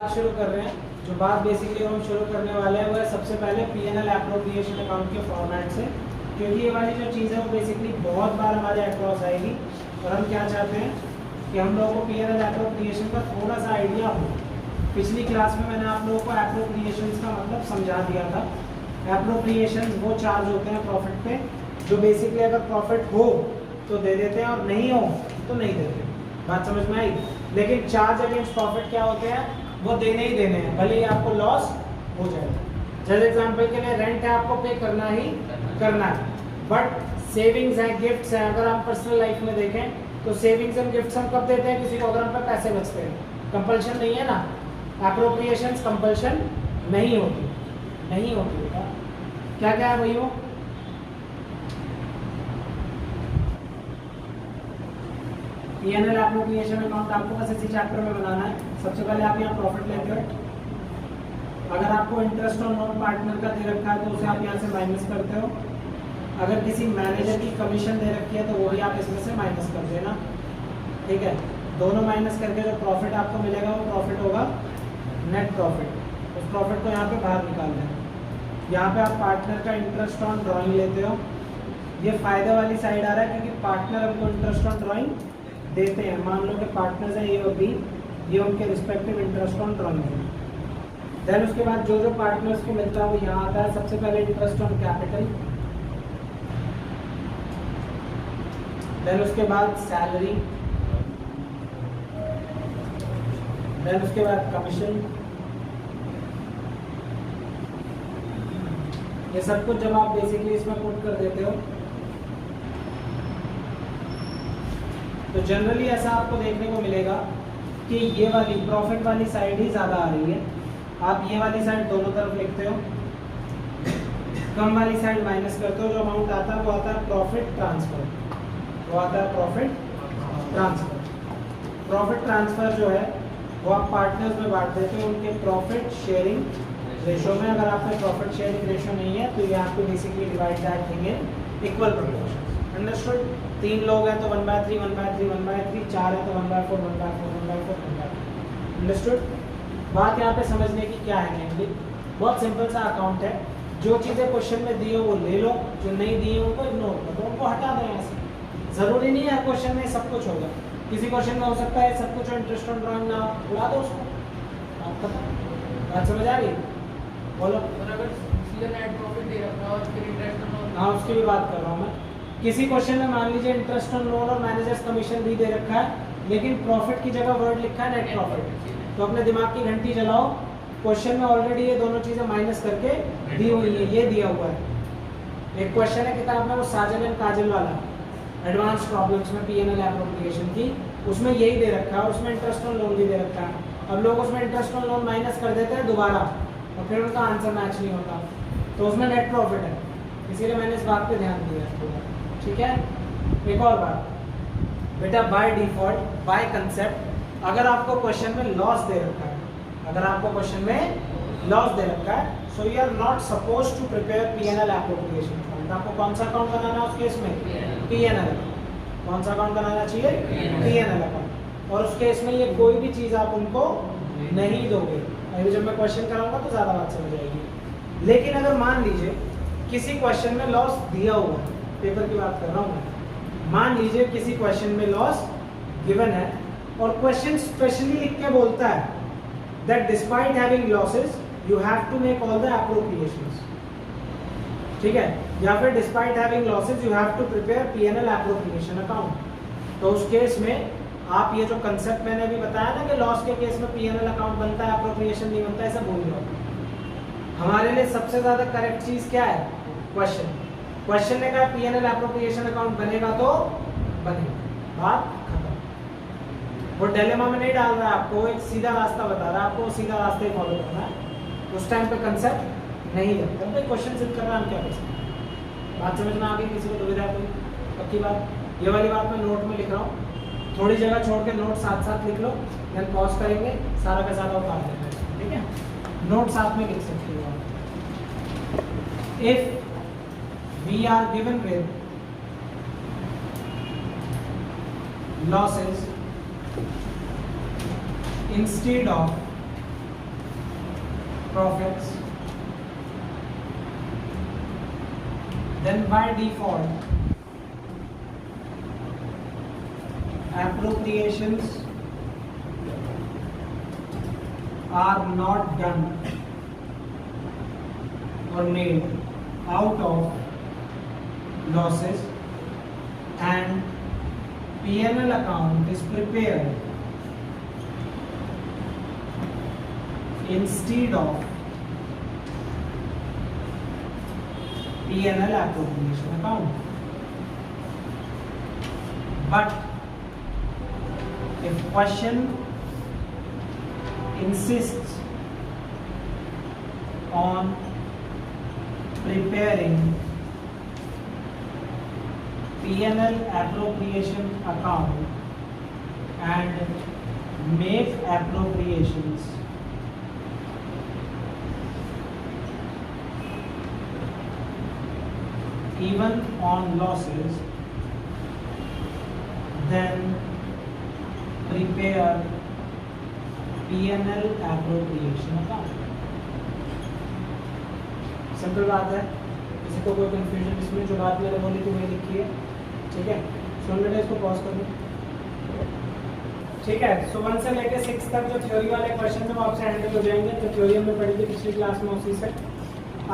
शुरू कर रहे हैं। जो बात बेसिकली हम शुरू करने वाले हैं वो है सबसे पहले पीएनएल एप्रोप्रिएशन अकाउंट के फॉर्मेट से, क्योंकि ये वाली जो चीज़ है वो बेसिकली बहुत बार हमारे अक्रॉस आएगी और हम क्या चाहते हैं कि हम लोगों को पीएनएल एप्रोप्रिएशन का थोड़ा सा आइडिया हो। पिछली क्लास में मैंने आप लोगों को एप्रोप्रिएशन का मतलब समझा दिया था। एप्रोप्रिएशन वो चार्ज होते हैं प्रॉफिट पे जो बेसिकली अगर प्रॉफिट हो तो दे देते हैं और नहीं हो तो नहीं देते। बात समझ में आई? लेकिन चार्ज अगेंस्ट प्रॉफिट क्या होते हैं, वो देने ही देने हैं, भले ही आपको लॉस हो जाए। जैसे एग्जांपल के लिए रेंट है, आपको पे करना ही करना है, बट सेविंग्स है, गिफ्ट्स है। अगर हम पर्सनल लाइफ में देखें तो सेविंग्स एंड गिफ्ट्स हम कब देते हैं किसी को, अगर हम पे पैसे बचते हैं। कंपल्शन नहीं है ना, एप्रोप्रिएशंस कंपल्शन नहीं होती, नहीं होती बेटा। क्या क्या है वही हो, पीएनएल एप्रोप्रिएशन अकाउंट आपको बस इसी चैप्टर में बनाना है। सबसे पहले आप यहाँ प्रॉफिट लेते हो। अगर आपको इंटरेस्ट ऑन लोन पार्टनर का दे रखा है तो उसे आप यहाँ से माइनस करते हो। अगर किसी मैनेजर की कमीशन दे रखी है तो वो भी आप इसमें से माइनस कर देना, ठीक है। दोनों माइनस करके जो प्रॉफिट आपको मिलेगा वो प्रॉफिट होगा नेट प्रॉफिट। उस प्रॉफिट को यहाँ पे बाहर निकाल देना। यहाँ पे आप पार्टनर का इंटरेस्ट ऑन ड्रॉइंग लेते हो। ये फायदे वाली साइड आ रहा है क्योंकि पार्टनर हमको इंटरेस्ट ऑन ड्रॉइंग देते हैं। मान लो कि पार्टनर्स हैं ए और बी, ये उनके रिस्पेक्टिव इंटरेस्ट ऑन ड्रॉइंग है। देन उसके बाद जो जो पार्टनर्स को मिलता है वो यहाँ आता है। सबसे पहले इंटरेस्ट ऑन कैपिटल, देन उसके बाद सैलरी, देन उसके बाद कमीशन। ये सब कुछ जब आप बेसिकली इसमें पुट कर देते हो तो जनरली ऐसा आपको देखने को मिलेगा कि ये वाली प्रॉफिट वाली साइड ही ज़्यादा आ रही है। आप ये वाली साइड दोनों तरफ लिखते हो, कम वाली साइड माइनस करते हो। जो अमाउंट आता है वो आता है प्रॉफिट ट्रांसफर, वो आता है प्रॉफिट ट्रांसफर। प्रॉफिट ट्रांसफर जो है वो आप पार्टनर्स में बांट देते हो उनके प्रॉफिट शेयरिंग रेशो में। अगर आप में प्रॉफिट शेयरिंग रेशो नहीं है तो ये आपको basically divide that thing in equal proportion. Understood? 3 लोग हैं तो 1/3 1/3 1/3, 4 है तो 1/4 1/4 1/4 1/4। अंडरस्टूड? बात यहाँ पे समझने की क्या है मेनली, बहुत सिंपल सा अकाउंट है। जो चीज़ें क्वेश्चन में दी हो वो ले लो, जो नहीं दी है उनको इग्नोर कर दो, उनको हटा दें यहाँ से। ज़रूरी नहीं है क्वेश्चन में सब कुछ होगा। किसी क्वेश्चन में हो सकता है सब कुछ इंटरेस्ट ऑन ड्रॉइंग ना, उड़ा दो उसको। आप पता बात समझ आ रही? बोलो। अगर सीधे नेट प्रॉफिट दे रखा है और फिर इंटरेस्ट ऑन, हाँ उसकी भी बात कर रहा हूँ मैं। किसी क्वेश्चन में मान लीजिए इंटरेस्ट ऑन लोन और मैनेजर्स कमीशन भी दे रखा है, लेकिन प्रॉफिट की जगह वर्ड लिखा है नेट प्रॉफिट, तो अपने दिमाग की घंटी चलाओ। क्वेश्चन में ऑलरेडी ये दोनों चीज़ें माइनस करके दी हुई है, ये दिया हुआ है। एक क्वेश्चन है किताब में वो साजन एंड काजल वाला, एडवांस प्रॉब्लम्स में पीएनएल एप्रोप्रिएशन की, उसमें यही दे रखा है, उसमें इंटरेस्ट ऑन लोन भी दे रखा है। अब लोग उसमें इंटरेस्ट ऑन लोन माइनस कर देते हैं दोबारा और फिर उनका आंसर मैच नहीं होता, तो उसमें नेट प्रॉफिट है। इसीलिए मैंने इस बात पे ध्यान दिया है, ठीक है। एक और बात बेटा, बाय डिफॉल्ट बाय कंसेप्ट अगर आपको क्वेश्चन में लॉस दे रखा है, अगर आपको क्वेश्चन में लॉस दे रखा है, so you are not suppose to prepare PNL appropriation account. आपको कौन सा अकाउंट बनाना है उस केस में? पीएनएल। कौन सा अकाउंट बनाना चाहिए? PNL account. और उस केस में ये कोई भी चीज़ आप उनको नहीं दोगे। अभी जब मैं क्वेश्चन कराऊंगा तो ज़्यादा बात समझ आएगी। लेकिन अगर मान लीजिए किसी क्वेश्चन में लॉस दिया हुआ है, पेपर की बात कर रहा हूँ मैं, मान लीजिए किसी क्वेश्चन में लॉस गिवन है और क्वेश्चन स्पेशली लिख के बोलता है that despite having losses you have to make all the appropriations, ठीक है, या फिर despite having losses you have to prepare PNL appropriation account. तो उस केस में आप ये जो कंसेप्ट मैंने अभी बताया ना कि लॉस के केस में पीएनएल अकाउंट बनता है, एप्रोप्रिएशन नहीं बनता, ऐसा बोल रहा हूँ। हमारे लिए सबसे ज्यादा करेक्ट चीज क्या है? क्वेश्चन। क्वेश्चन ने कहा पीएनएल एप्रोप्रिएशन अकाउंट बनेगा तो बनेगा, बात खत्म। वो डिलेमा में नहीं डाल रहा है आपको, एक सीधा रास्ता बता रहा है आपको, सीधा रास्ते ही फॉलो करना है। उस टाइम पे कंसेप्ट नहीं लगता, तो क्वेश्चन सिद्ध कर रहा है, हम क्या कर सकते हैं? बात समझ में आ गई? किसी को दुविधा कोई? पक्की बात? ये वाली बात मैं नोट में लिख रहा हूँ, थोड़ी जगह छोड़ के नोट साथ साथ लिख लो, देन पॉज करेंगे, सारा का सारा उतार देंगे, ठीक है। नोट साथ में लिख सकते हो आप। If we are given with losses instead of profits, then by default appropriations are not done or made out of losses, and P&L account is prepared instead of P&L appropriation account. But if question insists on preparing P&L appropriation account and make appropriations even on losses, then prepare P&L appropriation account. Simple बात है, किसी को कोई confusion इसमें जो बात मैंने बोली थी वही लिखी है, ठीक है। सुन बेटा, इसको पॉज कर दो, ठीक है। सो 1 से लेकर 6 तक जो थ्योरी वाले क्वेश्चन है वो आपसे हैंडल हो जाएंगे, तो थ्योरी हमने पढ़ी थी पिछली क्लास में, उसी से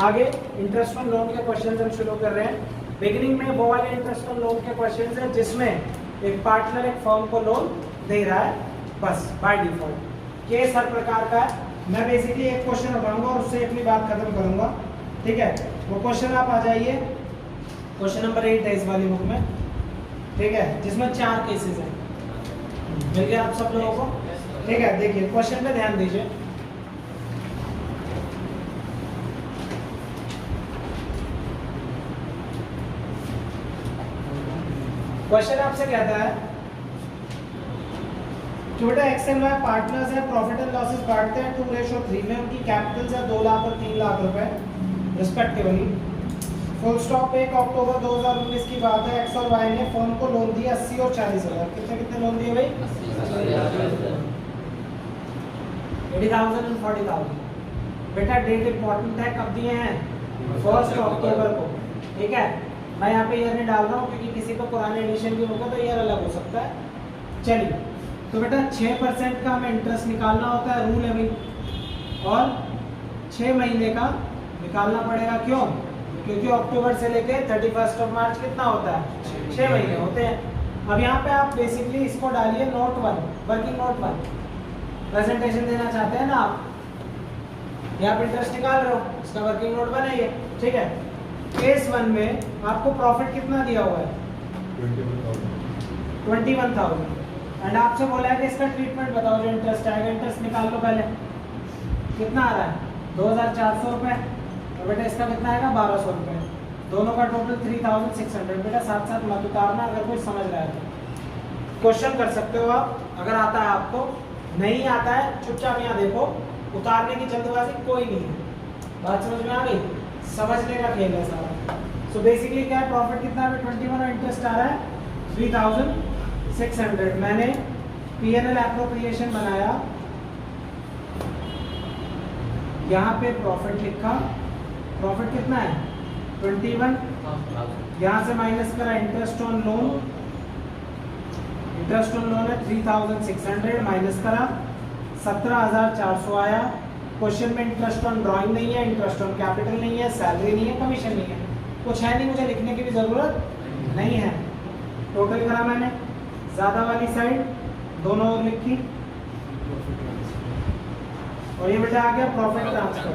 आगे इंटरेस्ट ऑन लोन के क्वेश्चन हम शुरू कर रहे हैं। बिगिनिंग में वो वाले इंटरेस्ट ऑन लोन के क्वेश्चन है जिसमें एक पार्टनर एक फर्म को लोन दे रहा है, बस बाय डिफॉल्ट। केस हर प्रकार का है, मैं बेसिकली एक क्वेश्चन उठाऊंगा और उससे अपनी बात खत्म करूंगा, ठीक है। वो क्वेश्चन आप आ जाइए, क्वेश्चन नंबर 8 है इस वाली बुक में, ठीक है, जिसमें 4 केसेस हैं। मिल गया आप सब लोगों को, ठीक है। देखिए क्वेश्चन पे ध्यान दीजिए। क्वेश्चन आपसे कहता है छोटा एक्स एंड वाई पार्टनर्स है, प्रॉफिट एंड लॉसेस बांटते हैं 2:3 में, उनकी कैपिटल्स है 2 लाख और 3 लाख रुपए रिस्पेक्टिवली। फुल स्टॉप 1 अक्टूबर 2019 की बात है, एक्स और वाई ने फर्म को लोन दिया 80 और 40 हज़ार। कितने कितने लोन दिए भाई? 80,000 और 40,000। बेटा डेट इंपॉर्टेंट है, कब दिए हैं? 1 अक्टूबर को, ठीक है। मैं यहाँ पे ईयर नहीं डाल रहा हूँ क्योंकि किसी को पुराने एडिशन की बुक है तो ईयर अलग हो सकता है। चलिए, तो बेटा 6% का हमें इंटरेस्ट निकालना होता है, रूल है भाई, और 6 महीने का निकालना पड़ेगा। क्यों? क्योंकि अक्टूबर से लेके 31 मार्च कितना होता है? 6 महीने होते हैं। अब यहाँ पे आप बेसिकली इसको डालिए नोट 1, वर्किंग नोट 1, प्रेजेंटेशन देना चाहते हैं ना आप, यहाँ पे इंटरेस्ट निकाल रहे हो, इसका वर्किंग नोट बनाइए, ठीक है। केस 1 में आपको प्रॉफिट कितना दिया हुआ है? 21,000, एंड आपसे बोला है कि इसका ट्रीटमेंट बताओ, जो इंटरेस्ट आएगा, इंटरेस्ट निकाल लो पहले। कितना आ रहा है? 2,400 रुपये, और बेटा इसका कितना आएगा? 1,200 रुपये, दोनों का टोटल 3,600। बेटा साथ साथ मत उतारना, अगर कोई समझ रहा है तो क्वेश्चन कर सकते हो आप, अगर आता है आपको। नहीं आता है चुपचाप यहाँ देखो, उतारने की जल्दबाजी कोई नहीं है। बात समझ में आ गई? समझने का खेल है सारा। सो बेसिकली क्या है, प्रॉफिट कितना है? 21 और इंटरेस्ट आ रहा है 3,600। मैंने P&L एप्रोप्रिएशन बनाया, यहाँ पे प्रॉफिट लिखा, प्रॉफिट कितना है? 21, यहाँ से माइनस करा interest on loan, interest on loan है 3,600, माइनस करा 17,400 आया। क्वेश्चन में इंटरेस्ट ऑन ड्राइंग नहीं है, इंटरेस्ट ऑन कैपिटल नहीं है, सैलरी नहीं है, कमीशन नहीं है, कुछ है नहीं, मुझे लिखने की भी जरूरत नहीं है। टोटल करा मैंने, ज्यादा वाली साइड दोनों ओर लिखी, और ये बेटा आ गया प्रॉफिट ट्रांसफर।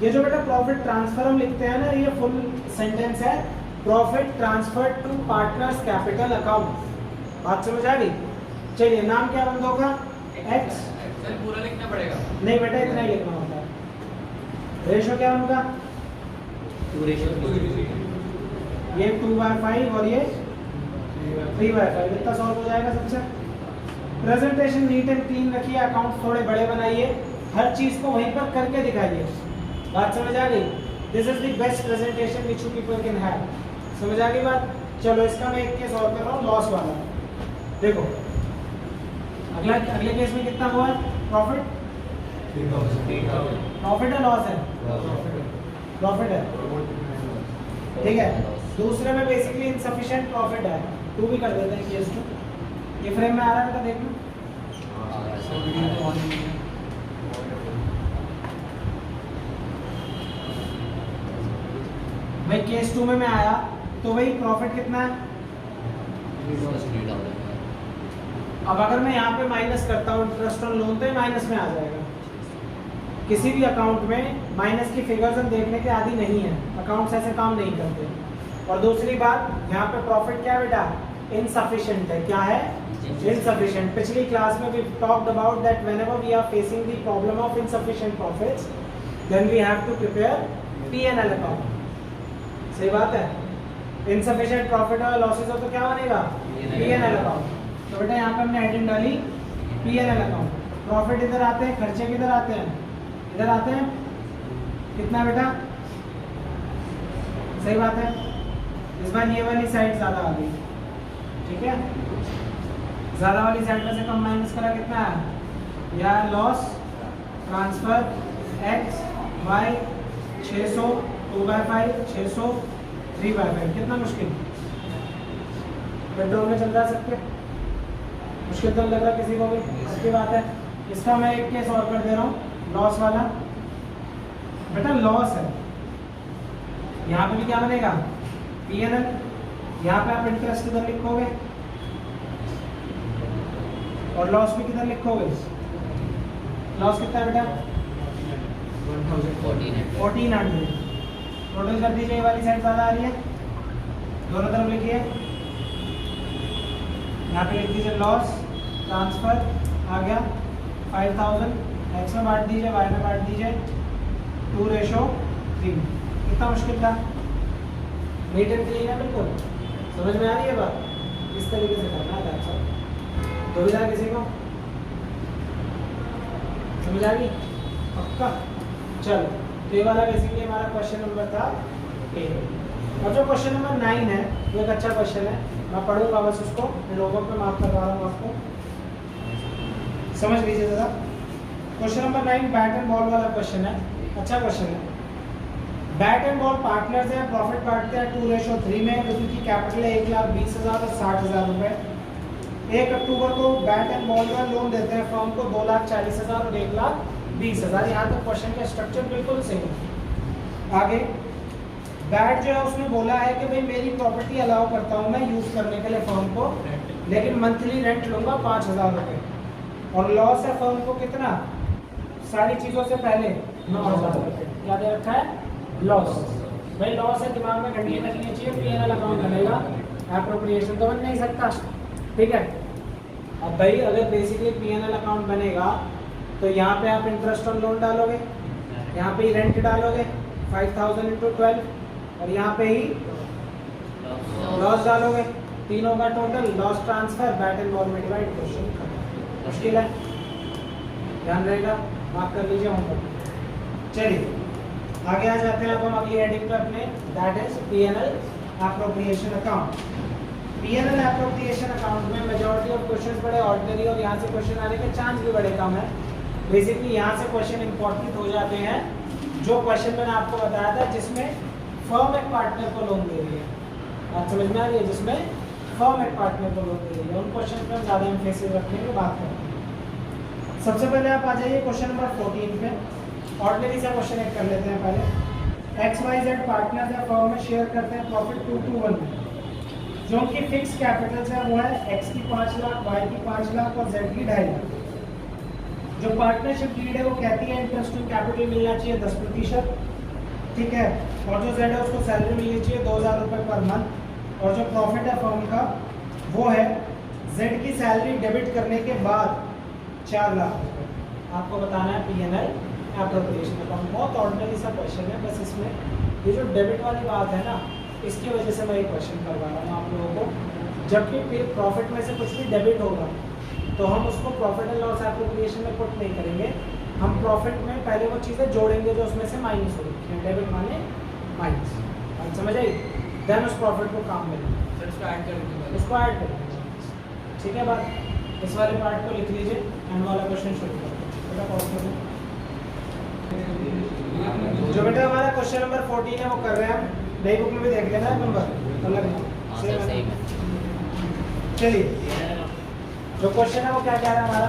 ये जो बेटा प्रॉफिट ट्रांसफर हम लिखते हैं ना, ये फुल सेंटेंस है, profit transfer to partners capital account. बात समझ आ गई? चलिए, नाम क्या बंदों का? एक्स। पूरा लिखना पड़ेगा? नहीं बेटा, इतना ही लिखना होता है। रेशो क्या उनका? ये 2/5 और ये 3/5, इतना सॉल्व हो जाएगा सबसे। प्रेजेंटेशन नीट एंड क्लीन रखिए, अकाउंट थोड़े बड़े बनाइए, हर चीज को वहीं पर करके दिखाइए। बात समझ आ गई? This is the best presentation which you people can have. समझ आ गई बात? चलो, इसका मैं एक केस और कर रहा हूँ, लॉस वाला। देखो, अगले केस में कितना हुआ है प्रॉफिट? प्रॉफिट है लॉस है? प्रॉफिट है, ठीक है। दूसरे में बेसिकली इनसफिशिएंट प्रॉफिट है, टू भी कर देते हैं केस टू। ये फ्रेम में आ रहा है, देख लो। भाई केस टू में मैं आया तो भाई प्रॉफिट कितना है? अब अगर मैं यहाँ पे माइनस करता हूँ इंटरेस्ट ऑन लोन तो ये माइनस में आ जाएगा। किसी भी अकाउंट में माइनस की फिगर्स हम देखने के आदी नहीं है, अकाउंट्स ऐसे काम नहीं करते। और दूसरी बात, यहाँ पे प्रॉफिट क्या है बेटा? इनसफिशिएंट है। क्या है? इनसफिशिएंट। पिछली क्लास में we talked about that whenever we are facing the problem of insufficient profits then we have to prepare P&L account. सही बात है। इनसफिशिएंट प्रॉफिट और लॉसेस हो तो क्या बनेगा? P&L account. तो बेटा यहाँ पे हमने हेडिंग डाली P&L अकाउंट। प्रॉफिट इधर आते हैं, खर्चे किधर आते हैं? इधर आते हैं। कितना बेटा? सही बात है। इस बार ये वाली साइड ज्यादा आ गई, ठीक है। ज्यादा वाली साइड में से कम माइनस करा कितना है? या लॉस ट्रांसफर x y 600 2/5 600 3/5। कितना मुश्किल? कंट्रोल में चल रहा सबके? मुश्किल तो लग रहा किसी को भी? अच्छी बात है। इसका मैं एक केस और कर दे रहा हूँ, लॉस वाला। बेटा लॉस है, यहाँ पे भी क्या बनेगा? P&L। यहाँ पे आप इंटरेस्ट किधर लिखोगे और लॉस भी किधर लिखोगे? लॉस कितना है बेटा? 1400। टोटल कर दीजिए, ये वाली साइड ज्यादा आ रही है, दोनों तरफ लिखिए। यहाँ पे लिख दीजिए लॉस ट्रांसफर आ गया 5000, एक्स में बांट दीजिए, वाई में बांट दीजिए 2:3। कितना मुश्किल था? नीट एंड क्लीन है बिल्कुल। समझ में आ रही है बात? इस तरीके से करना है अच्छा। दुविधा किसी को? समझ आ गई? पक्का? चलो, तो ये वाला बेसिकली हमारा क्वेश्चन नंबर था ए। और जो क्वेश्चन नंबर 9 है वो एक अच्छा क्वेश्चन है, मैं पढ़ूंगा बस उसको, लोगों पे मार्क करवा रहा हूँ आपको, समझ लीजिए जरा। Question number 9 bat and ball वाला क्वेश्चन है, अच्छा क्वेश्चन है। बैट एंड बॉल पार्टनर्स हैं, प्रॉफिट बांटते हैं 2:3 में। उनकी कैपिटल है 1,20,000 और 60,000 रुपए। 1 अक्टूबर को बैट एंड बॉल का लोन देते हैं फर्म को 2,40,000 और 1,20,000। यहाँ तक क्वेश्चन का स्ट्रक्चर बिल्कुल सही है। आगे बैट जो है उसने बोला है कि भाई मेरी प्रॉपर्टी अलाउ करता हूँ मैं यूज करने के लिए फर्म को, लेकिन मंथली रेंट लूंगा 5,000 रुपए। और लॉस है फर्म को कितना? सारी चीजों से पहले 9,000 रुपए। क्या दे रखा है? लॉस। भाई लॉस है, दिमाग में घंटी लगनी चाहिए। P&L अकाउंट बनेगा, एप्रोप्रिएशन तो बन नहीं सकता, ठीक है। अब भाई अगर बेसिकली P&L अकाउंट बनेगा तो यहाँ पे आप इंटरेस्ट ऑन लोन डालोगे, यहाँ पे ही रेंट डालोगे 5,000 × 12, और यहाँ पे ही लॉस डालोगे। तीनों का total loss transfer bat and ball में डिवाइड। क्वेश्चन मुश्किल है, ध्यान रहेगा, मार्क कर लीजिए होमवर्क। चलिए आगे आ जाते हैं। अब हम अगली हेडिंग पे अपने, that is P&L appropriation account. P&L appropriation account में मेजॉरिटी ऑफ क्वेश्चंस बड़े ऑर्डिनरी और यहाँ से क्वेश्चन आने के चांस भी बड़े कम है। बेसिकली यहाँ से क्वेश्चन इंपॉर्टेंट हो जाते हैं जो क्वेश्चन मैंने आपको बताया था जिसमें फर्म एक पार्टनर को लोन दे रही है। आप समझ में आ रही है? जिसमें फर्म एक पार्टनर को लोन दे रही है, उन क्वेश्चन पर ज़्यादा एम्फेसिस रखने की बात करें। सबसे पहले आप आ जाइए क्वेश्चन नंबर 14 पे। ऑर्डिनरी सा क्वेश्चन एक कर लेते हैं पहले। XYZ पार्टनर्स है, फर्म में शेयर करते हैं प्रॉफिट 2:1 में। जो उनकी फिक्स कैपिटल्स है वो है X की 5 लाख, Y की 5 लाख और Z की 2.5 लाख। जो पार्टनरशिप डीड है वो कहती है इंटरेस्ट ऑन कैपिटल मिलना चाहिए 10%, ठीक है। और जो Z है उसको सैलरी मिलनी चाहिए 2,000 रुपये पर मंथ। और जो प्रॉफिट है फर्म का वो है Z की सैलरी डेबिट करने के बाद 4 लाख रुपये। आपको बताना है P&L एप्रोप्रिएशन अकाउंट। बहुत ऑर्डिनरी सा क्वेश्चन है, बस इसमें ये जो डेबिट वाली बात है ना, इसकी वजह से मैं ये क्वेश्चन करवा रहा हूँ आप लोगों को। जब भी प्रॉफिट में से कुछ भी डेबिट होगा तो हम उसको प्रॉफिट एंड लॉस एप्रोप्रिएशन में पुट नहीं करेंगे, हम प्रॉफिट में पहले वो चीज़ें जोड़ेंगे जो उसमें से माइनस होगी। डेबिट माने माइनस, बात समझ आई? देन उस प्रॉफिट को काम मिलेगा, उसको ऐड करेंगे, ठीक है बात। इस वाले पार्ट को लिख लीजिए, एंड वाला क्वेश्चन शुरू करें। जो बेटा हमारा क्वेश्चन नंबर 14 है वो कर रहे हैं हम, नई बुक में भी देख लेना नंबर अलग है। चलिए जो क्वेश्चन है वो क्या कह रहा है हमारा,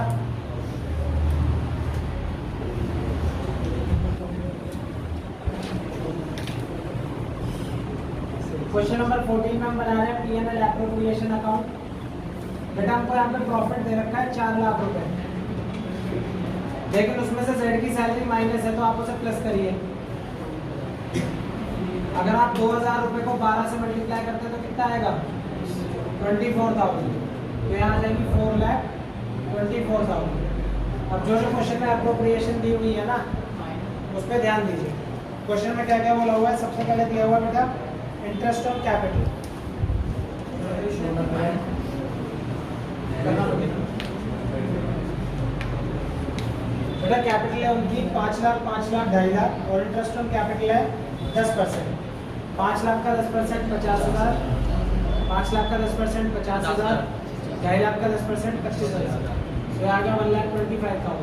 क्वेश्चन नंबर 14 में हम बना रहे हैं P&L एप्रोप्रिएशन अकाउंट। बेटा हमको यहाँ पे प्रॉफिट दे रखा है 4 लाख रुपए, लेकिन उसमें से Z की सैलरी माइनस है तो आप उसे प्लस करिए। अगर आप 2000 रुपए को 12 से मल्टीप्लाई करते हैं तो कितना आएगा 24,000, तो यहाँ आ जाएगी 4,24,000। अब जो जो क्वेश्चन में एप्रोप्रिएशन दी हुई है ना उस पर ध्यान दीजिए। क्वेश्चन में क्या क्या बोला हुआ है, सबसे पहले दिया हुआ है बेटा इंटरेस्ट ऑन कैपिटल। बेटा कैपिटल है उनकी 5 लाख 5 लाख 2.5 लाख और इंटरेस्ट ऑन कैपिटल है 10%। 5 लाख का 10% 50,000, 5 लाख का 10% 50,000, 2.5 लाख का 10% 25,000, तो आ गया 1,25,000।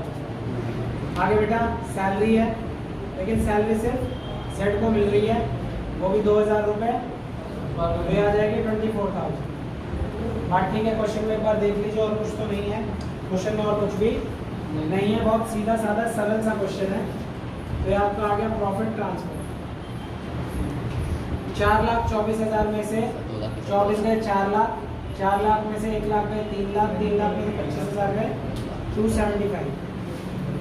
आगे बेटा सैलरी है, लेकिन सैलरी सिर्फ Z को मिल रही है, वो भी 2,000 रुपये, तो ये आ जाएगी 24,000। बात ठीक है। क्वेश्चन में एक बार देख लीजिए, और कुछ तो नहीं है क्वेश्चन में, और कुछ भी नहीं है, बहुत सीधा साधा सरल सा क्वेश्चन है। तो ये आपका आ गया प्रॉफिट ट्रांसफर। 4,24,000 में से 24 गए 4 लाख, 4 लाख में से 1 लाख गए 3 लाख, 3 लाख में से 25,000 गए 275।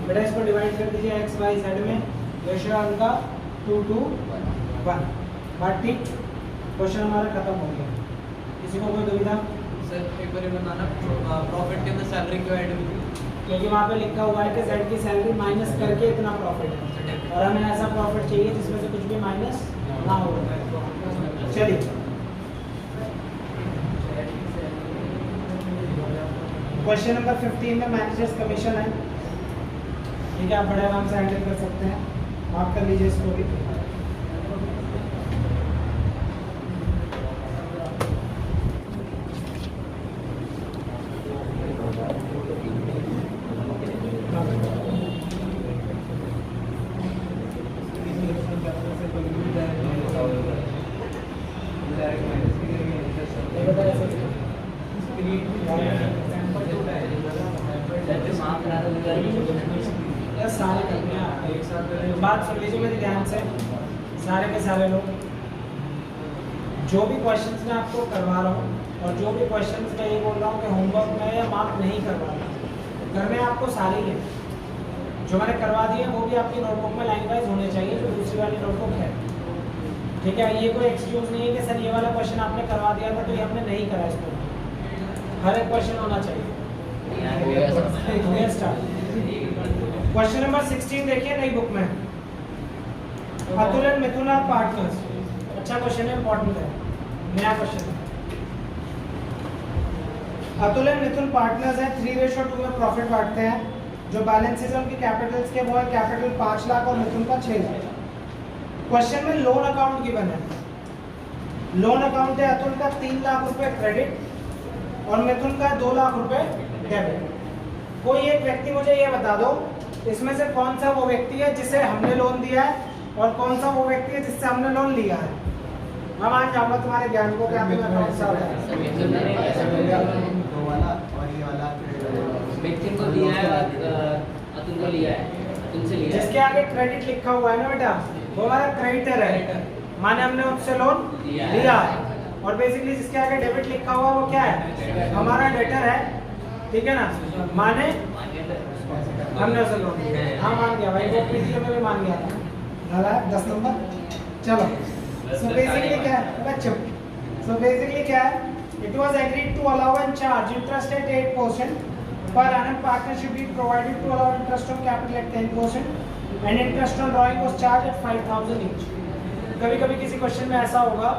बेटा इसको डिवाइड कर दीजिए x y z में, रेशियो उनका 2:1। बात ठीक, क्वेश्चन हमारा खत्म हो गया। किसी को कोई दुविधा? सर एक बार बताना प्रॉफिट के अंदर सैलरी क्यों ऐड हुई? क्योंकि वहाँ पे लिखा हुआ है कि Z की सैलरी माइनस करके इतना प्रॉफिट है, और हमें ऐसा प्रॉफिट चाहिए जिसमें से कुछ भी माइनस ना हो। चलिए क्वेश्चन नंबर 15 में मैनेजर्स कमीशन है, ठीक है, आप बड़े आराम से हैंडल कर सकते हैं, माफ कर लीजिए इसको भी। सारे करने हैं एक साथ, बात सुन लीजिए मेरी ध्यान से सारे के सारे लोग। जो भी क्वेश्चंस मैं आपको करवा रहा हूँ और जो भी क्वेश्चंस मैं ये बोल रहा हूँ कि होमवर्क में या मार्क नहीं करवा रहा, घर में आपको सारे ही हैं। जो मैंने करवा दिए वो भी आपकी नोटबुक में लाइन वाइज होने चाहिए, जो दूसरी वाली नोटबुक है, ठीक है। ये कोई एक्सक्यूज नहीं है कि सर ये वाला क्वेश्चन आपने करवा दिया था तो ये हमने नहीं करा, इसको हर एक क्वेश्चन होना चाहिए। क्वेश्चन नंबर 16 देखिए नई बुक में, Atul and Mithun are partners. अच्छा क्वेश्चन है, इंपॉर्टेंट है, नया क्वेश्चन है। अतुल एंड मिथुन पार्टनर्स हैं, 3:2 में प्रॉफिट बांटते हैं। जो बैलेंसेस है उनकी कैपिटल्स के वो है, कैपिटल 5 लाख और मिथुन का 6 लाख। क्वेश्चन में लोन अकाउंट गिवन है। लोन अकाउंट है अतुल का 3 लाख रुपए क्रेडिट और मिथुन का 2 लाख रुपए डेबिट। कोई एक व्यक्ति मुझे ये बता दो इसमें से कौन सा वो व्यक्ति है जिसे हमने लोन दिया है और कौन सा वो व्यक्ति है जिससे हमने लोन लिया है। मैं मान जाऊंगा तुम्हारे ज्ञान को क्या तुम्हें कौन सा है। मिथुन को दिया है, अतुल को लिया है, अतुल से लिया है। जिसके आगे क्रेडिट लिखा हुआ है ना बेटा वो हमारा क्रेडिटर है, माने हमने उससे लोन लिया है। और बेसिकली जिसके आगे डेबिट लिखा हुआ वो क्या है, हमारा डेटर है, ठीक है ना, माने हमने उसे लोन लिया। हाँ मान गया भाई, वो पीसीओ में भी मान गया था। 10 नंबर। चलो सो बेसिकली क्या है बच्चों, सो बेसिकली क्या है, it was agreed to allow and charge interest at 8% per annum. Partnership be provided to allow interest on capital at 10% and interest on drawing was charged at 5,000 each. कभी कभी किसी question में ऐसा होगा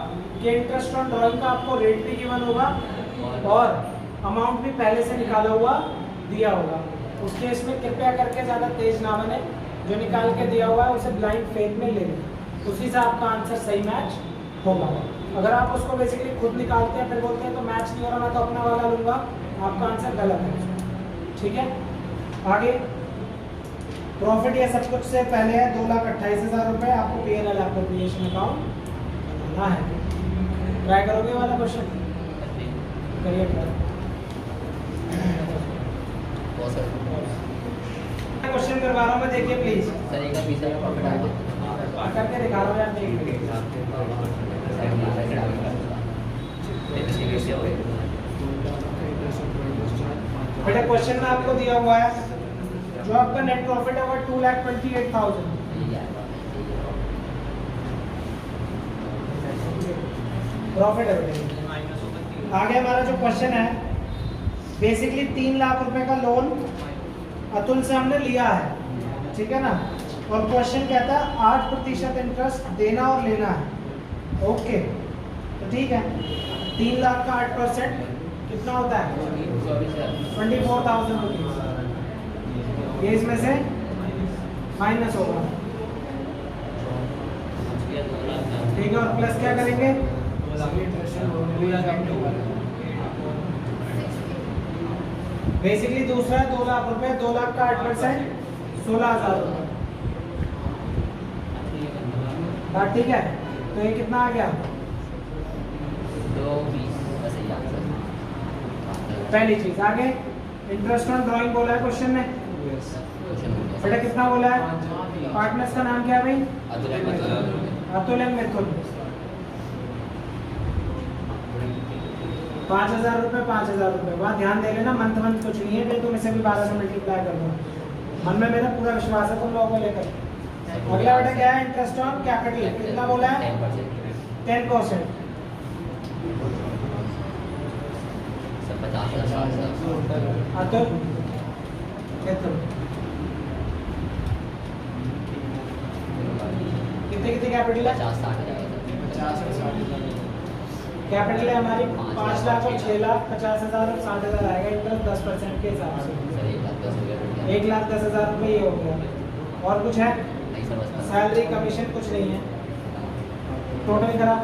कि इंटरेस्ट ऑन ड्राइंग का आपको rate भी गिवन होगा और अमाउंट भी पहले से निकाला हुआ दिया होगा। उस केस में कृपया करके ज़्यादा तेज ना बने, जो निकाल के दिया हुआ है उसे ब्लाइंड फेथ में ले लें, उसी से आपका आंसर सही मैच होगा। अगर आप उसको बेसिकली खुद निकालते हैं फिर बोलते हैं तो मैच नहीं हो रहा मैं तो अपना वाला लूँगा, आपका आंसर गलत है, ठीक है। आगे प्रॉफिट ये सब कुछ से पहले है 2,28,000 रुपये। आपको P&L एप्रोप्रिएशन अकाउंट बनाना है। ट्राई करोगे वाला क्वेश्चन? करिए ट्राई। क्वेश्चन करवा रहा हूँ मैं, देखिए प्लीज। सर एक पीछे का प्रॉफिट आएगा करके दिखा रहा हूँ यार, देखिए। बेटा क्वेश्चन में आपको दिया हुआ है जो आपका नेट प्रॉफिट है वो 2,28,000। प्रॉफिट है बेटा। आगे हमारा जो क्वेश्चन है, बेसिकली 3 लाख रुपए का लोन अतुल से हमने लिया है, ठीक है ना। और क्वेश्चन कहता है 8% इंटरेस्ट देना और लेना है। ओके, तो ठीक है। 3 लाख का 8% कितना होता है? 24,000 रुपीज। ये इसमें से माइनस होगा, ठीक है। और प्लस क्या करेंगे? बेसिकली दूसरा है 2 लाख रुपए। 2 लाख का 8% 16,000 रुपए। बात ठीक है? तो ये कितना आ गया? 220। पहली चीज। आगे इंटरेस्ट ऑन ड्राइंग बोला है क्वेश्चन में, बेटा कितना बोला है? पार्टनर्स का नाम क्या है भाई? अतुल एंड मिथुन। 5,000 रुपए 5,000 रुपए। वहाँ ध्यान दे लेना, मंथ कुछ नहीं है, तुम इसे भी 12 से मल्टीप्लाई कर दो। मन में मेरा पूरा विश्वास है तुम लोगों को लेकर। अगला बेटा क्या है? Interest on capital. कितना बोला है? 10%। अतुल मिथुन कितने कैपिटल है? 50-60 कैपिटल है हमारी 5 लाख और 6,50,000 और 60,000 आएगा। इंटरेस्ट 10% के हिसाब से 1,10,000 रुपये ये हो गया। और कुछ है? सैलरी कमीशन कुछ नहीं है। टोटल करा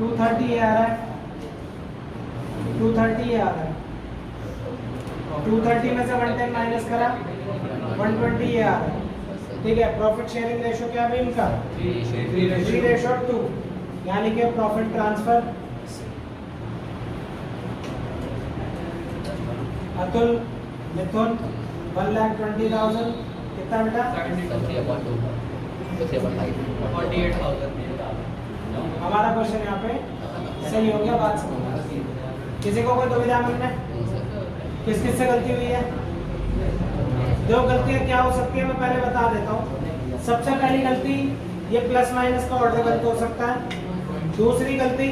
230 ये आ रहा है। 230 ये आ रहा है। 230 में से 110 माइनस करा 120 ये आ रहा है, ठीक है। प्रॉफिट शेयरिंग रेशो क्या है इनका? 3:2, यानी कि प्रॉफिट ट्रांसफर अतुल मिथुन 1,20,000 कितना बेटा? 48,000। हमारा क्वेश्चन यहाँ पे सही हो गया। बात समझ किसी को कोई दुविधा मन में? किस किस से गलती हुई है? 2 गलतियाँ क्या हो सकती है मैं पहले बता देता हूँ। सबसे पहली गलती, ये प्लस माइनस का ऑर्डर गलत हो सकता है। दूसरी गलती,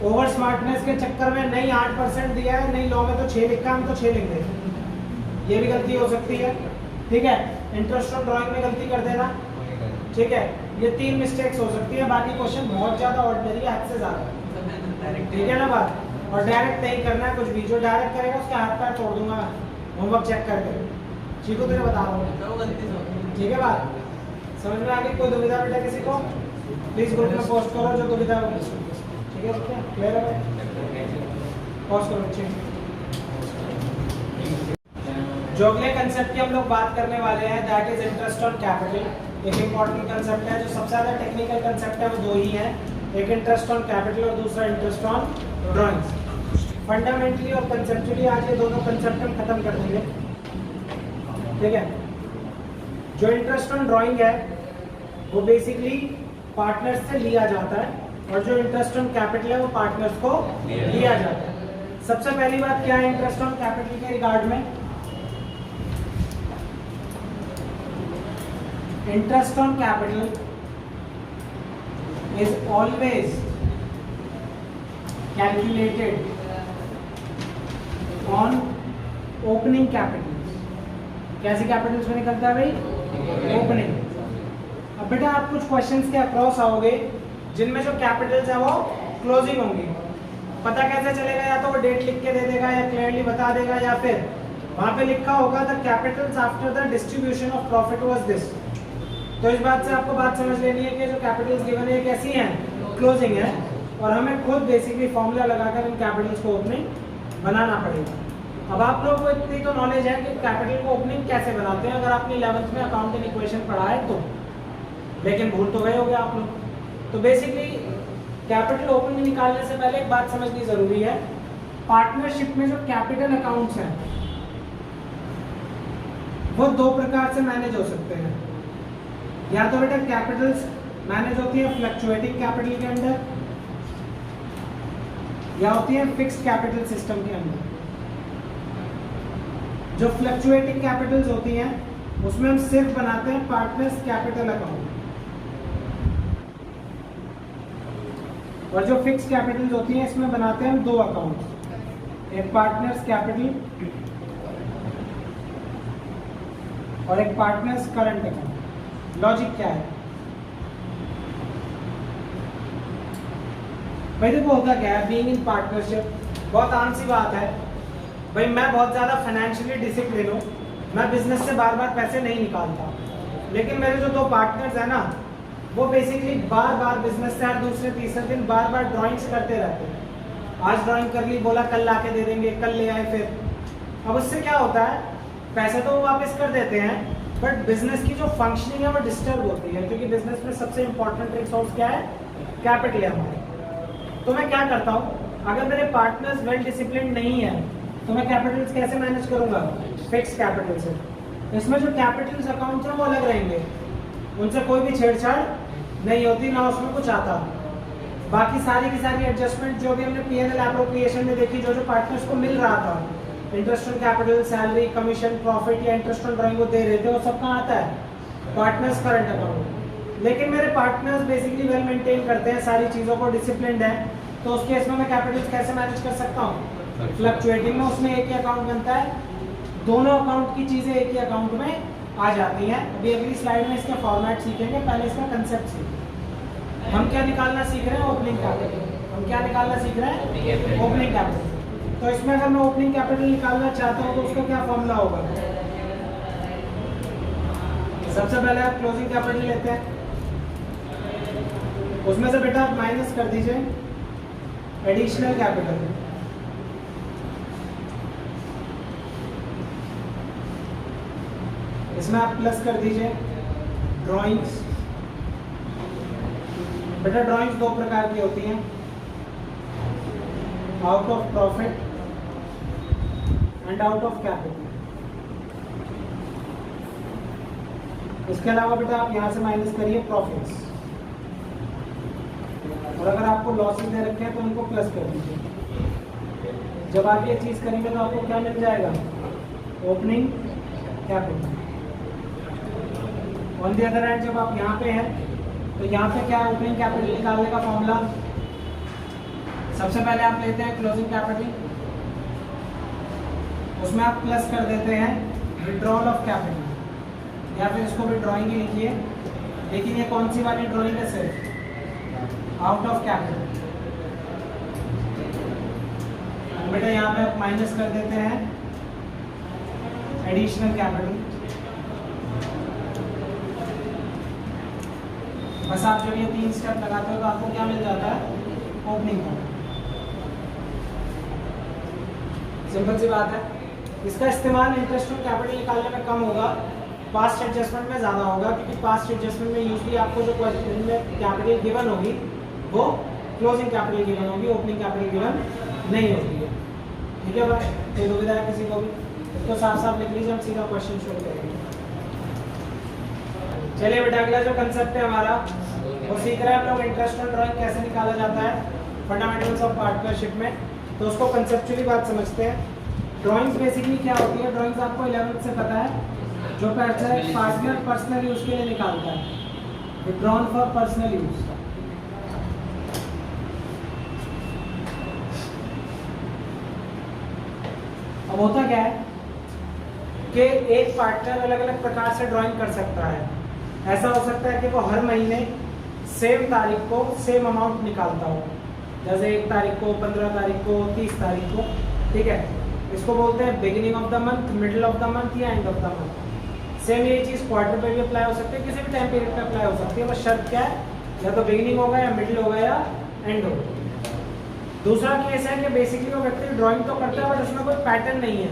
ओवर स्मार्टनेस के चक्कर में नहीं 8% दिया है, नहीं लॉ में तो 6 लिखा, हम तो 6 लिख दें। ये भी गलती हो सकती है, ठीक है। इंटरेस्ट ऑन ड्राइंग में गलती कर देना, ठीक है। ये 3 मिस्टेक्स हो सकती है। बाकी क्वेश्चन बहुत ज़्यादा ऑर्डिनरी है, हद से ज़्यादा, ठीक है ना बात। और डायरेक्ट नहीं करना है कुछ भी। जो डायरेक्ट करेगा उसके हाथ पैर तोड़ दूंगा होमवर्क चेक करके। ठीक है, तुझे बता रहा हूँ, ठीक है बात समझ में आ गई? कोई दुविधा बेटा किसी को? प्लीज ग्रुप में पोस्ट करो जो दुविधा हो, ठीक है? क्लियर है? पोस्ट करो बच्चे। जो अगले कंसेप्ट की हम लोग बात करने वाले हैं that is interest on capital. एक इंपॉर्टेंट कंसेप्ट है। जो सबसे ज़्यादा टेक्निकल कंसेप्ट है वो 2 ही हैं, एक इंटरेस्ट ऑन कैपिटल और दूसरा इंटरेस्ट ऑन ड्राइंग्स। फंडामेंटली और कंसेप्चुअली आज ये दोनों कंसेप्ट हम खत्म कर देंगे, ठीक है। जो इंटरेस्ट ऑन ड्राइंग है वो बेसिकली पार्टनर्स से लिया जाता है और जो इंटरेस्ट ऑन कैपिटल है वो पार्टनर्स को लिया जाता है। सबसे पहली बात क्या है इंटरेस्ट ऑन कैपिटल के रिगार्ड में? Interest on capital is always calculated on opening Capitals. कैसे कैपिटल्स में निकलता है भाई? ओपनिंग। अब बेटा आप कुछ क्वेश्चंस के अक्रॉस आओगे जिनमें जो कैपिटल्स है वो क्लोजिंग होंगी। पता कैसे चलेगा? या तो वो डेट लिख के दे देगा या क्लियरली बता देगा, या फिर वहां पे लिखा होगा the Capitals after the distribution of profit was this. तो इस बात से आपको बात समझ लेनी है कि जो कैपिटल्स गिवन है कैसी हैं? क्लोजिंग है। और हमें खुद बेसिकली फॉर्मूला लगाकर इन कैपिटल्स को ओपनिंग बनाना पड़ेगा। अब आप लोगों को इतनी तो नॉलेज है कि कैपिटल को ओपनिंग कैसे बनाते हैं, अगर आपने 11th में अकाउंटिंग इक्वेशन पढ़ा है तो, लेकिन भूल तो गए होगे आप लोग। तो बेसिकली कैपिटल ओपनिंग निकालने से पहले एक बात समझनी जरूरी है, पार्टनरशिप में जो कैपिटल अकाउंट्स हैं वो दो प्रकार से मैनेज हो सकते हैं। या तो बेटा कैपिटल्स मैनेज होती है फ्लक्चुएटिंग कैपिटल के अंदर, या होती है फिक्स्ड कैपिटल सिस्टम के अंदर। जो फ्लक्चुएटिंग कैपिटल्स होती हैं उसमें हम सिर्फ बनाते हैं पार्टनर्स कैपिटल अकाउंट, और जो फिक्स्ड कैपिटल्स होती हैं इसमें बनाते हैं हम दो अकाउंट, एक पार्टनर्स कैपिटल और एक पार्टनर्स करंट अकाउंट। लॉजिक क्या है भाई? देखो होता क्या है, बीइंग इन पार्टनरशिप, बहुत आम सी बात है भाई, मैं बहुत ज़्यादा फाइनेंशियली डिसिप्लिन हूँ, मैं बिजनेस से बार बार पैसे नहीं निकालता, लेकिन मेरे जो दो पार्टनर्स हैं ना वो बेसिकली बार बार बिजनेस से हर दूसरे तीसरे दिन बार बार ड्राइंग्स करते रहते हैं। आज ड्राइंग कर ली, बोला कल ला के दे देंगे, कल ले आए फिर। अब उससे क्या होता है, पैसे तो वो वापस कर देते हैं बट बिजनेस की जो फंक्शनिंग है वो डिस्टर्ब होती है, क्योंकि बिजनेस में सबसे इंपॉर्टेंट रिसोर्स क्या है? कैपिटल है हमारे। तो मैं क्या करता हूँ, अगर मेरे पार्टनर्स वेल डिसिप्लिन नहीं है तो मैं कैपिटल्स कैसे मैनेज करूंगा? फिक्स कैपिटल से। इसमें जो कैपिटल्स अकाउंट्स हैं वो अलग रहेंगे, उनसे कोई भी छेड़छाड़ नहीं होती, ना उसमें कुछ आता। बाकी सारी की सारी एडजस्टमेंट जो भी हमने P&L एप्रोप्रिएशन में देखी, जो जो पार्टनर्स को मिल रहा था, interest on capital, salary, commission, profit या इंटरेस्ट ऑन ड्राइंग वो दे रहे थे, वो सब कहाँ आता है? Partners current account. लेकिन मेरे पार्टनर्स बेसिकली वेल मेंटेन करते हैं सारी चीज़ों को, डिसिप्लिन्ड है, तो उस केस में मैं कैपिटल्स कैसे मैनेज कर सकता हूँ? फ्लक्चुएटिंग में उसमें एक ही अकाउंट बनता है, दोनों अकाउंट की चीज़ें एक ही अकाउंट में आ जाती हैं। अभी अगली स्लाइड में इसका फॉर्मेट सीखेंगे, पहले इसका कंसेप्ट सीखेंगे। हम क्या निकालना सीख रहे हैं? Opening capital. हम क्या निकालना सीख रहे हैं? Opening capital. तो इसमें अगर मैं ओपनिंग कैपिटल निकालना चाहता हूँ तो उसका क्या फॉर्मूला होगा? सबसे पहले आप क्लोजिंग कैपिटल लेते हैं, उसमें से बेटा आप माइनस कर दीजिए एडिशनल कैपिटल, इसमें आप प्लस कर दीजिए ड्राइंग्स। बेटा ड्राइंग्स दो प्रकार की होती हैं, out of profit and out of capital. इसके अलावा बेटा आप यहाँ से माइनस करिए प्रॉफिट्स, और अगर आपको लॉसेस दे रखे हैं तो उनको प्लस कर दीजिए। जब आप ये चीज़ करेंगे तो आपको क्या मिल जाएगा? Opening capital. On the other hand जब आप यहाँ पे हैं तो यहाँ पे क्या है? ओपनिंग कैपिटल निकालने का फॉर्मूला, सबसे पहले आप लेते हैं क्लोजिंग कैपिटल, उसमें आप प्लस कर देते हैं विड्रॉल ऑफ कैपिटल, या फिर इसको भी ड्राइंग ही लिखिए, लेकिन ये कौन सी वाली ड्राइंग है? सिर्फ आउट ऑफ कैपिटल। बेटा यहाँ पे आप माइनस कर देते हैं एडिशनल कैपिटल। बस आप जब ये तीन स्टेप लगाते हो तो आपको क्या मिल जाता है? Opening capital. सिंपल सी बात है। इसका इस्तेमाल इंटरेस्ट ऑन कैपिटल निकालने में कम होगा, पास्ट एडजस्टमेंट में ज़्यादा होगा, क्योंकि पास्ट एडजस्टमेंट में यूजली आपको जो क्वेश्चन में कैपिटल गिवन होगी वो क्लोजिंग कैपिटल गिवन होगी, ओपनिंग कैपिटल गिवन नहीं होती है। ठीक है भाई, कोई दुविधा है किसी को भी? इसको साफ साफ लिख लीजिए, हम सीधा क्वेश्चन शुरू करेंगे। चलिए बेटा अगला जो कंसेप्ट है हमारा वो सीख रहे हैं हम लोग, इंटरेस्ट ऑन ड्राइंग कैसे निकाला जाता है फंडामेंटल्स ऑफ पार्टनरशिप में। तो उसको कंसेप्चुअली बात समझते हैं। ड्राइंग्स बेसिकली क्या होती है? ड्राइंग्स आपको 11th से पता है, जो पार्टनर पर्सनल यूज के लिए निकालता है, विड्रॉन फॉर पर्सनल यूज। अब होता क्या है कि एक पार्टनर अलग अलग प्रकार से ड्राइंग कर सकता है। ऐसा हो सकता है कि वो हर महीने सेम तारीख को सेम अमाउंट निकालता हो, जैसे 1 तारीख को, 15 तारीख को, 30 तारीख को। ठीक है, इसको बोलते हैं beginning of the month, middle of the month या end of the month. Same ये चीज़ क्वार्टर पे भी अप्लाई हो सकती है, किसी भी टाइम पीरियड पे अप्लाई हो सकती है। बस शर्त क्या है? या तो बिगिनिंग होगा या मिडिल होगा या एंड होगा। दूसरा केस है कि बेसिकली वो व्यक्ति ड्राइंग तो करता है बट उसमें कोई पैटर्न नहीं है।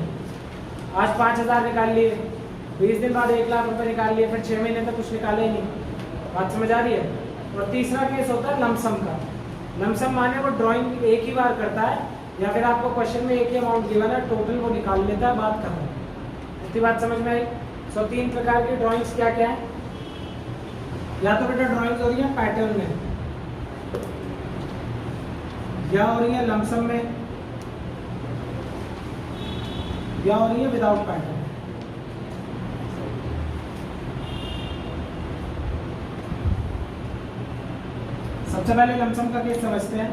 आज 5,000 निकाल लिए, 20 दिन बाद 1 लाख रुपए निकाल लिए, फिर 6 महीने तक कुछ निकाले ही नहीं। बात समझ आ रही है। और तीसरा केस होता है लमसम का। लमसम माने वो ड्राइंग एक ही बार करता है या फिर आपको क्वेश्चन में एक ही अमाउंट गिवन है, टोटल वो निकाल लेता है, बात खत्म। इतनी बात समझ में आई। सो 3 प्रकार की ड्राइंग्स क्या क्या है। या तो बेटा ड्राइंग्स हो रही है पैटर्न में, या हो रही है लमसम में, या हो रही है विदाउट पैटर्न। सबसे पहले लमसम का केस समझते हैं।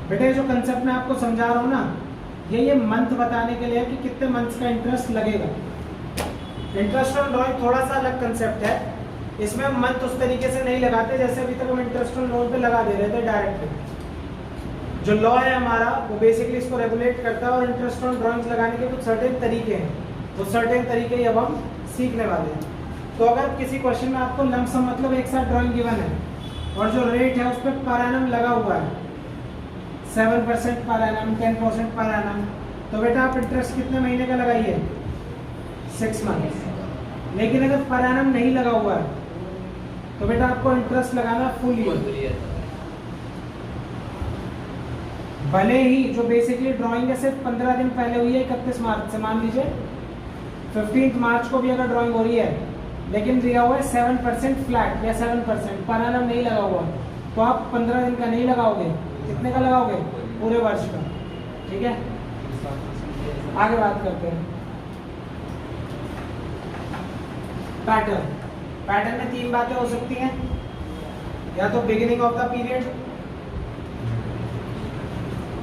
बेटे जो कंसेप्ट मैं आपको समझा रहा हूँ ना, ये मंथ बताने के लिए कि कितने मंथ्स का इंटरेस्ट लगेगा। इंटरेस्ट ऑन ड्राइंग थोड़ा सा अलग कंसेप्ट है। इसमें हम मंथ उस तरीके से नहीं लगाते जैसे अभी तक हम इंटरेस्ट ऑन लोन पे लगा दे रहे थे डायरेक्टली। जो लॉ है हमारा वो बेसिकली इसको रेगुलेट करता है और इंटरेस्ट ऑन ड्राइंग्स लगाने के कुछ सर्टेन तरीके हैं। वो सर्टेन तरीके ही अब हम सीखने वाले हैं। तो अगर किसी क्वेश्चन में आपको लमसम मतलब एक साथ ड्राइंग गिवन है और जो रेट है उस पर पर एनम लगा हुआ है 7% पर एनम, 10% पर एनम, तो बेटा आप इंटरेस्ट कितने महीने का लगाइए 6 मंथ। लेकिन अगर पर एनम नहीं लगा हुआ है तो बेटा आपको इंटरेस्ट लगाना फुल ईयर। भले ही जो बेसिकली ड्राइंग है सिर्फ 15 दिन पहले हुई है 31 मार्च से, मान लीजिए 15 मार्च को भी अगर ड्राइंग हो रही है लेकिन दिया हुआ है 7% फ्लैट या 7% पर एनम नहीं लगा हुआ, तो आप 15 दिन का नहीं लगाओगे, कितने का लगाओगे पूरे वर्ष का। ठीक है, आगे बात करते हैं। पैटर्न, पैटर्न में 3 बातें हो सकती हैं। या तो बिगिनिंग ऑफ द पीरियड,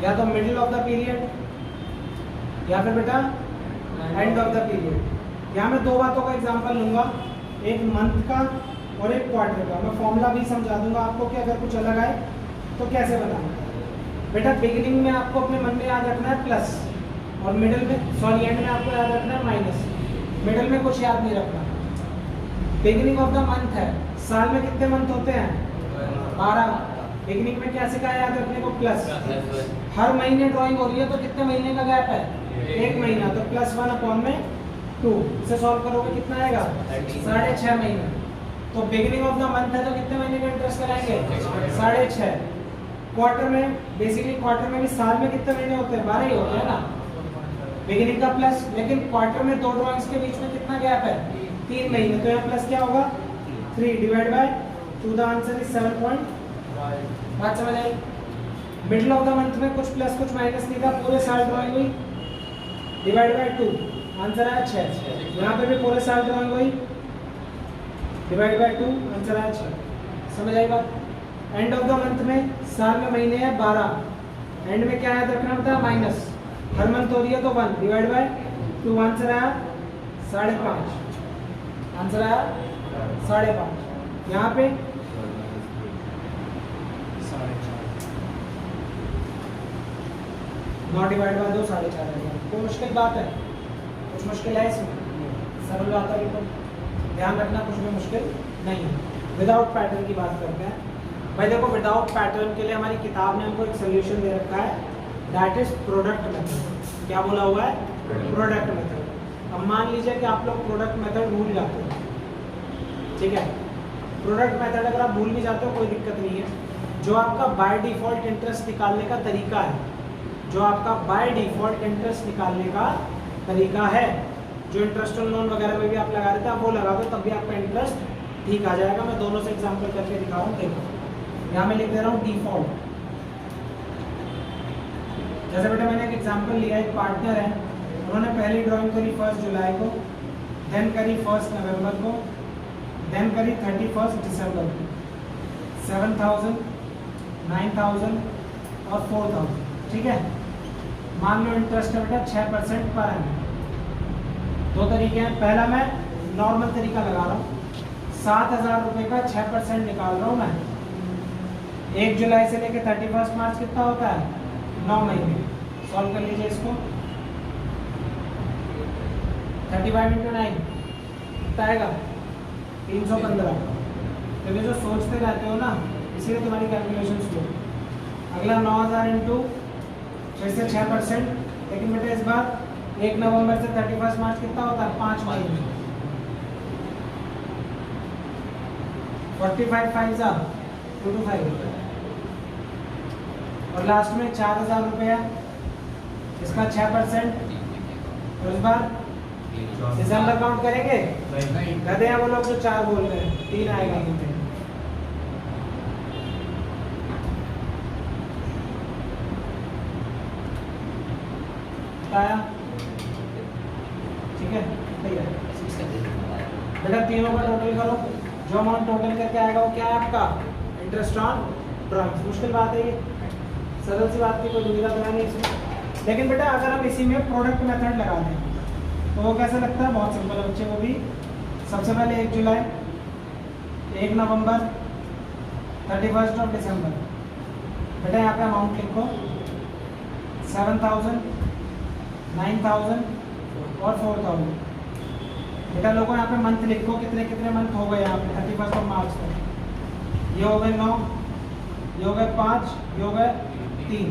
या तो मिडिल ऑफ द पीरियड, या फिर बेटा एंड ऑफ द पीरियड। यहाँ मैं 2 बातों का एग्जांपल लूंगा, एक मंथ का और एक क्वार्टर का। मैं फॉर्मूला भी समझा दूंगा आपको कि अगर कुछ अलग आए तो कैसे बनाना। बेटा बिगिनिंग में आपको अपने मन में याद रखना है प्लस, और मिडिल में एंड में आपको याद रखना है माइनस। मिडिल में कुछ याद नहीं रखना। बिगिनिंग ऑफ द मंथ है, साल में कितने मंथ होते हैं 12। बिगिनिंग में क्या सिखाया याद रखने को प्लस। हर महीने ड्राइंग हो रही है तो कितने महीने का गैप है 1 महीना, तो +1/2 से सॉल्व करोगे कितना आएगा 6.5 महीने। तो बिगिनिंग ऑफ द मंथ है तो कितने महीने का इंटरेस्ट कराएंगे 6.5। क्वार्टर में बेसिकली क्वार्टर में भी साल में कितने महीने होते हैं 12 ही होते हैं ना, बिगिनिंग का प्लस। लेकिन क्वार्टर में 2 ड्राइंग्स के बीच में कितना गैप है 3 महीने, तो यहाँ प्लस क्या होगा 3 divide by 2, the answer is 7. बात समझ आई। मिडिल ऑफ द मंथ में कुछ प्लस कुछ माइनस नहीं था, पूरे साल ड्राइंग हुई, डिवाइड बाय 2, आंसर आया 6। यहाँ पे भी पूरे साल ड्राइंग हुई, डिवाइड बाय 2, आंसर आया 6। समझ आई बात। एंड ऑफ द मंथ में साल में महीने हैं 12, एंड में क्या याद रखना होता है माइनस। हर मंथ हो रही है तो 1 डिवाइड बाय 2, आंसर आया 5.5, आंसर आया 5.5। यहाँ पे 9 डिवाइड बाय 2 4.5 आएगा। कोई मुश्किल बात है, कुछ मुश्किल है इसमें, सरल बात है बिल्कुल, ध्यान रखना कुछ भी मुश्किल नहीं है। विदाउट पैटर्न की बात करते हैं। भाई देखो विदाउट पैटर्न के लिए हमारी किताब ने हमको एक सोल्यूशन दे रखा है, दैट इज प्रोडक्ट मेथड। क्या बोला हुआ है प्रोडक्ट मेथड। अब मान लीजिए कि आप लोग प्रोडक्ट मेथड भूल जाते हो, ठीक है। प्रोडक्ट मेथड अगर आप भूल भी जाते हो कोई दिक्कत नहीं है। जो आपका बाय डिफॉल्ट इंटरेस्ट निकालने का तरीका है, जो आपका बाय डिफॉल्ट इंटरेस्ट निकालने का तरीका है, जो इंटरेस्ट ऑन लोन वगैरह में भी आप लगा रहे थे, आप वो लगा दो तब भी आपका इंटरेस्ट ठीक आ जाएगा। मैं दोनों से एग्जांपल करके दिखा रहा हूँ। देखो यहाँ मैं लिख दे रहा हूँ डिफॉल्ट। जैसे बेटा मैंने एक एग्जांपल लिया, एक पार्टनर है, उन्होंने पहली ड्राइंग करी 1 जुलाई को, देन करी 1 नवंबर को, देन करी 31 दिसंबर को। 7,000, 9,000 और 4,000, ठीक है। मान लो इंटरेस्ट है बेटा 6% पर एनम। 2 तरीके हैं। पहला मैं नॉर्मल तरीका लगा रहा हूँ, 7,000 रुपये का 6% निकाल रहा हूँ मैं। 1 जुलाई से लेकर 31 मार्च कितना होता है 9 महीने। सॉल्व कर लीजिए इसको। 35 × 9 कितना आएगा 315। तो ये जो सोचते रहते हो ना, इसीलिए तुम्हारी कैलकुलेशन स्लो। अगला 9,000 × फिर से 6%। लेकिन बेटा इस बार 1 नवंबर से 31 मार्च कितना होता है? 5 महीने। 45 5 225 रुपये और लास्ट में 4000 रुपया, इसका 6%। और इस बार दिसंबर काउंट करेंगे? गधे हैं वो लोग जो 4 बोल रहे हैं, 3 आएगा इनमें। आया? ठीक है, बेटा तीनों का टोटल करो, जो अमाउंट टोटल करके आएगा वो क्या है आपका? Interest on drawings. मुश्किल बात है ये, सरल सी बात की कोई दुविधा तो है नहीं इसमें। लेकिन बेटा अगर हम इसी में प्रोडक्ट मेथड लगा दें तो वो कैसे लगता है? बहुत सिंपल है बच्चे। वो भी सबसे पहले 1 जुलाई, 1 नवंबर, 31 ऑफ दिसंबर। बेटा यहाँ पे अमाउंट लिखो 7,000, 9,000 और 4,000। बेटा लोगों यहाँ पे मंथ लिखो, कितने कितने मंथ हो गए यहाँ पे 31 ऑफ मार्च तक। ये हो गए 9, ये हो गए 5, ये हो गए 3।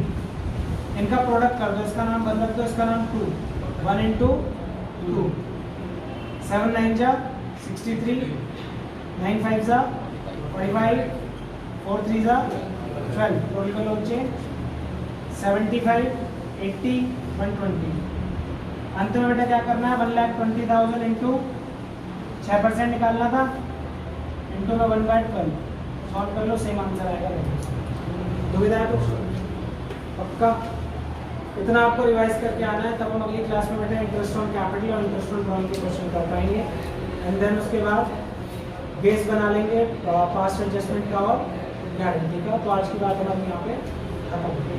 इनका प्रोडक्ट कर दो, इसका नाम बदल दो, इसका नाम 2, 1 into 2, 7 9 जा 63, 9 5 जा 45, 4 3 जा 12। टोटल का लोन चेंज 75, 80, 120। अंत में बेटा क्या करना है? 1,20,000 इंटू 6% निकालना था, इंटू में 1/12 सॉल्व कर लो, सेम आंसर आएगा। दुविधा है कुछ? पक्का? इतना आपको रिवाइज करके आना है, तब हम अगली क्लास में बेटा इंटरेस्ट ऑन कैपिटल और इंटरेस्ट ऑन ड्रॉइंग के क्वेश्चन कर पाएंगे। एंड देन उसके बाद बेस बना लेंगे पास्ट एडजस्टमेंट का और गारंटी का। तो आज की बात हमारी यहाँ पे खत्म होगी।